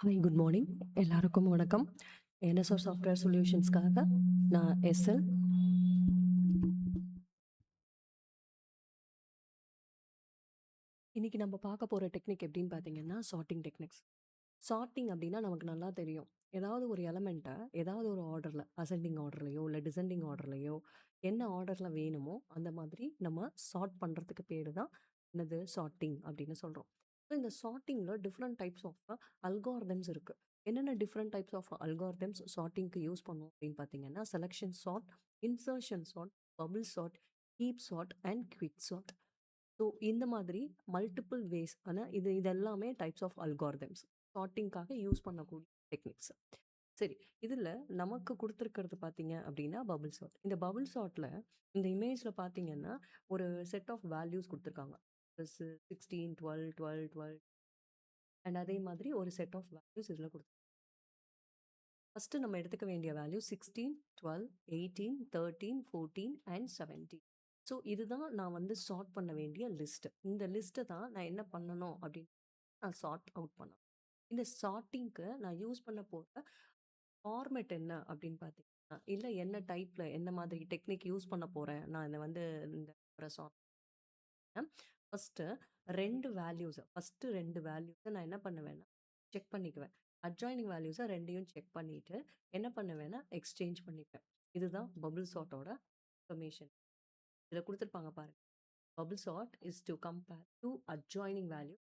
Hi, good morning. எல்லாருக்கும் வணக்கம். NSR software சொல்யூஷன்ஸ்க்காக நான் எஸ்எல். இன்னைக்கு நம்ம பார்க்க போகிற டெக்னிக் எப்படின்னு பார்த்தீங்கன்னா சார்ட்டிங் டெக்னிக்ஸ். சார்ட்டிங் அப்படின்னா நமக்கு நல்லா தெரியும். ஏதாவது ஒரு எலமெண்ட்டை ஏதாவது ஒரு ஆர்டரில் அசெண்டிங் ஆர்டர்லையோ இல்லை டிசெண்டிங் ஆர்டர்லையோ என்ன ஆர்டரில் வேணுமோ அந்த மாதிரி நம்ம சார்ட் பண்ணுறதுக்கு பேர் தான் என்னது சார்ட்டிங் அப்படின்னு சொல்கிறோம். ஸோ இந்த சார்ட்டிங்கில் டிஃப்ரெண்ட் டைப்ஸ் ஆஃப் அல்காரிதம்ஸ் இருக்குது. என்னென்ன டிஃப்ரெண்ட் டைப்ஸ் ஆஃப் அல்காரிதம்ஸ் சார்ட்டிங்க்கு யூஸ் பண்ணுவோம் அப்படின்னு பார்த்தீங்கன்னா selection sort, insertion sort, bubble sort, heap sort and quick sort. So இந்த மாதிரி மல்டிபிள் வேஸ் ஆனால் இது எல்லாமே டைப்ஸ் ஆஃப் அல்காரிதம்ஸ் சார்ட்டிங்காக யூஸ் பண்ணக்கூடிய டெக்னிக்ஸ். சரி, இதில் நமக்கு கொடுத்துருக்கிறது பார்த்தீங்க அப்படின்னா பபிள் சார்ட். இந்த பபிள் சார்ட்டில் இந்த இமேஜில் பார்த்தீங்கன்னா ஒரு செட் ஆஃப் வேல்யூஸ் கொடுத்துருக்காங்க. 16, 12, 12, 12 அண்ட் அதே மாதிரி ஒரு செட் ஆஃப் வேல்யூஸ் இதில் கொடுத்து ஃபஸ்ட்டு நம்ம எடுத்துக்க வேண்டிய வேல்யூ 16, 12, 18, 13, 14 அண்ட் 17. ஸோ இதுதான் நான் வந்து சார்ட் பண்ண வேண்டிய லிஸ்ட்டு. இந்த லிஸ்ட்டை தான் நான் என்ன பண்ணணும் அப்படின்னு நான் சார்ட் அவுட் பண்ணணும். இந்த சார்ட்டிங்க்கு நான் யூஸ் பண்ண போகிற ஃபார்மேட் என்ன அப்படின்னு பார்த்தீங்கன்னா, இல்லை என்ன டைப்பில் என்ன மாதிரி டெக்னிக் யூஸ் பண்ண போகிறேன் நான் இதை வந்து இந்த சார்ட் ஃபஸ்ட்டு ரெண்டு வேல்யூஸை நான் என்ன பண்ணுவேன்னா செக் பண்ணிக்குவேன். அட்ஜாயினிங் வேல்யூஸை ரெண்டையும் செக் பண்ணிவிட்டு என்ன பண்ணுவேன்னா எக்ஸ்சேஞ்ச் பண்ணிப்பேன். இதுதான் பபிள் சார்ட்டோட இன்ஃபர்மேஷன். இதில் கொடுத்துருப்பாங்க பாருங்க. Bubble sort is to compare to adjoining value,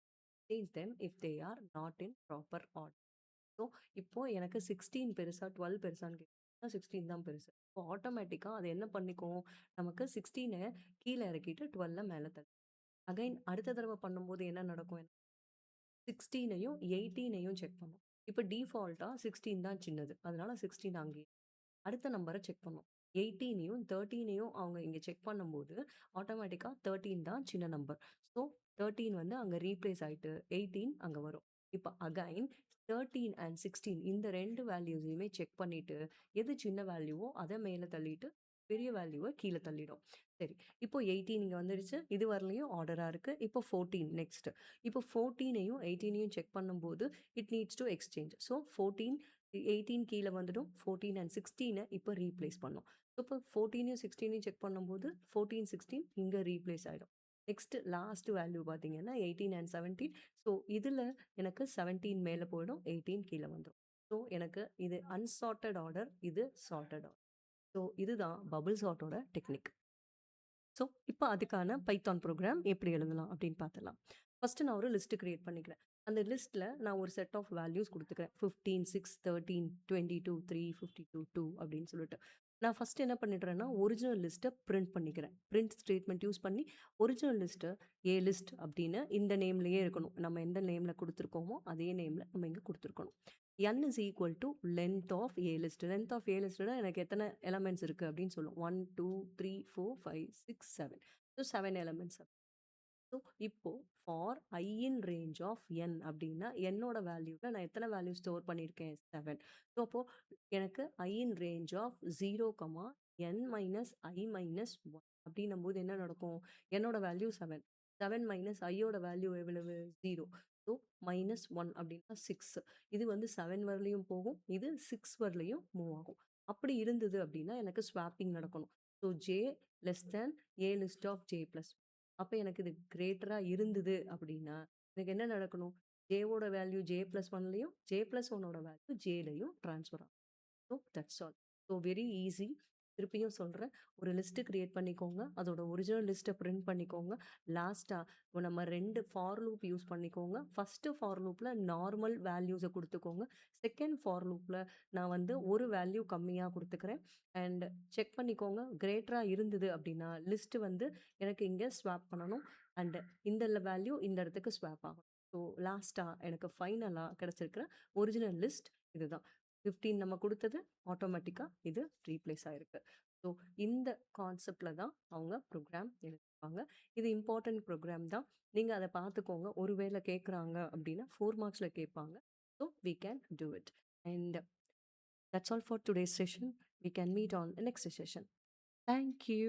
change them if they are not in proper order. So இப்போ எனக்கு 16 பெருசா 12 பெருசான்னு கேட்டீங்கன்னா 16 தான் பெருசு. இப்போ ஆட்டோமேட்டிக்காக அது என்ன பண்ணிக்கும், நமக்கு 16 கீழே இறக்கிட்டு 12 மேலே தள்ளி அகைன் அடுத்த தடவை பண்ணும்போது என்ன நடக்கும், 16ஐயும் 18ஐயும் செக் பண்ணும். இப்போ டிஃபால்ட்டாக 16 தான் சின்னது, அதனால 16 அங்கே அடுத்த நம்பரை செக் பண்ணும். 18ஐயும் 13ஐயும் அவங்க இங்கே செக் பண்ணும்போது ஆட்டோமேட்டிக்காக 13 தான் சின்ன நம்பர். ஸோ 13 வந்து அங்கே ரீப்ளேஸ் ஆகிட்டு 18 அங்கே வரும். இப்போ அகைன் 13 அண்ட் 16 இந்த ரெண்டு வேல்யூஸையுமே செக் பண்ணிட்டு எது சின்ன வேல்யூவோ அதை மேலே தள்ளிட்டு பெரிய வேல்யூவை கீழே தள்ளிடும். சரி, இப்போ 18 இங்கே வந்துடுச்சு, இது வரலையும் ஆர்டராக இருக்குது. இப்போ 14 நெக்ஸ்ட். இப்போ 14ஐயும் 18ஐயும் செக் பண்ணும்போது it needs to exchange. So 14 18 கீழே வந்துடும், 14 அண்ட் 16 இப்போ ரீப்ளேஸ் பண்ணும். இப்போ 14ஐயும் 16ஐயும் செக் பண்ணும்போது 14 16 இங்கே ரீப்ளேஸ் ஆகிடும். நெக்ஸ்ட் லாஸ்ட் வேல்யூ பார்த்தீங்கன்னா 18 அண்ட் 17. ஸோ இதில் எனக்கு 17 மேலே போயிடும், 18 கீழே வந்துடும். ஸோ எனக்கு இது அன்சார்ட்டட் ஆர்டர், இது சார்ட்டட் ஆர்டர். ஸோ இதுதான் பபிள் சார்ட்டோட டெக்னிக். ஸோ இப்போ அதுக்கான பைத்தான் ப்ரோக்ராம் எப்படி எழுதலாம் அப்படின்னு பார்த்துலாம். ஃபஸ்ட்டு நான் ஒரு லிஸ்ட்டு க்ரியேட் பண்ணிக்கிறேன். அந்த லிஸ்ட்டில் நான் ஒரு செட் ஆஃப் வேல்யூஸ் கொடுத்துக்கிறேன். 15, 6, 13, 22, 3, 52, 2 அப்படின்னு சொல்லிட்டு. நான் ஃபஸ்ட்டு என்ன பண்ணிடுறேன்னா ஒரிஜினல் லிஸ்ட்டை பிரிண்ட் பண்ணிக்கிறேன். பிரிண்ட் ஸ்டேட்மெண்ட் யூஸ் பண்ணி ஒரிஜினல் லிஸ்ட்டு ஏ லிஸ்ட் அப்படின்னு இந்த நேம்லேயே இருக்கணும். நம்ம எந்த நேமில் கொடுத்துருக்கோமோ அதே நேமில் நம்ம இங்கே கொடுத்துருக்கணும். n is equal to length of a list. Length of a list எனக்கு எத்தனை எலமெண்ட்ஸ் இருக்குது அப்படின்னு சொல்லும். 1, 2, 3, 4, 5, 6, 7. So 7 elements. ஸோ இப்போ for i in range of n அப்படின்னா என்னோட வேல்யூவில் நான் எத்தனை வேல்யூ ஸ்டோர் பண்ணியிருக்கேன், 7. ஸோ அப்போது எனக்கு I in range of 0, n minus I minus 1 அப்படின்னும் போது என்ன நடக்கும், என்னோட வேல்யூ 7. 7 மைனஸ் ஐயோட வேல்யூ எவ்வளவு, 0. ஸோ மைனஸ் 1 அப்படின்னா 6. இது வந்து 7 வரலையும் போகும், இது 6 வரலையும் மூவ் ஆகும். அப்படி இருந்தது அப்படின்னா எனக்கு ஸ்வாப்பிங் நடக்கணும். So J less than a list of J plus. அப்போ எனக்கு இது கிரேட்டராக இருந்தது அப்படின்னா எனக்கு என்ன நடக்கணும், ஜேவோட வேல்யூ ஜே ப்ளஸ் ஒன்லையும் ஜே ப்ளஸ் ஒன்னோட வேல்யூ ஜேலையும் ட்ரான்ஸ்ஃபர் ஆகும். So that's all. So very easy. திருப்பியும் சொல்கிறேன், ஒரு லிஸ்ட்டு க்ரியேட் பண்ணிக்கோங்க, அதோட ஒரிஜினல் லிஸ்ட்டை பிரிண்ட் பண்ணிக்கோங்க. லாஸ்ட்டாக நம்ம 2 ஃபார் லூப் யூஸ் பண்ணிக்கோங்க. ஃபஸ்ட்டு ஃபார் லூப்பில் நார்மல் வேல்யூஸை கொடுத்துக்கோங்க. செகண்ட் ஃபார் லூப்பில் நான் வந்து ஒரு வேல்யூ கம்மியாக கொடுத்துக்கிறேன். அண்ட் செக் பண்ணிக்கோங்க, கிரேட்டராக இருந்தது அப்படின்னா லிஸ்ட்டு வந்து எனக்கு இங்கே ஸ்வாப் பண்ணணும். அண்டு இந்த வேல்யூ இந்த இடத்துக்கு ஸ்வாப் ஆகும். ஸோ லாஸ்ட்டாக எனக்கு ஃபைனலாக கிடச்சிருக்கிற ஒரிஜினல் லிஸ்ட் இதுதான். 15 நம்ம கொடுத்தது ஆட்டோமேட்டிக்காக இது ரீப்ளேஸ் ஆகிருக்கு. ஸோ இந்த கான்செப்டில் தான் அவங்க ப்ரோக்ராம் எழுதிருப்பாங்க. இது இம்பார்ட்டன்ட் ப்ரோக்ராம் தான். நீங்கள் அதை பார்த்துக்கோங்க. ஒருவேளை கேட்குறாங்க அப்படின்னா 4 மார்க்ஸில் கேட்பாங்க. So we can do it. And that's all for today's session. We can meet on the next session. Thank you.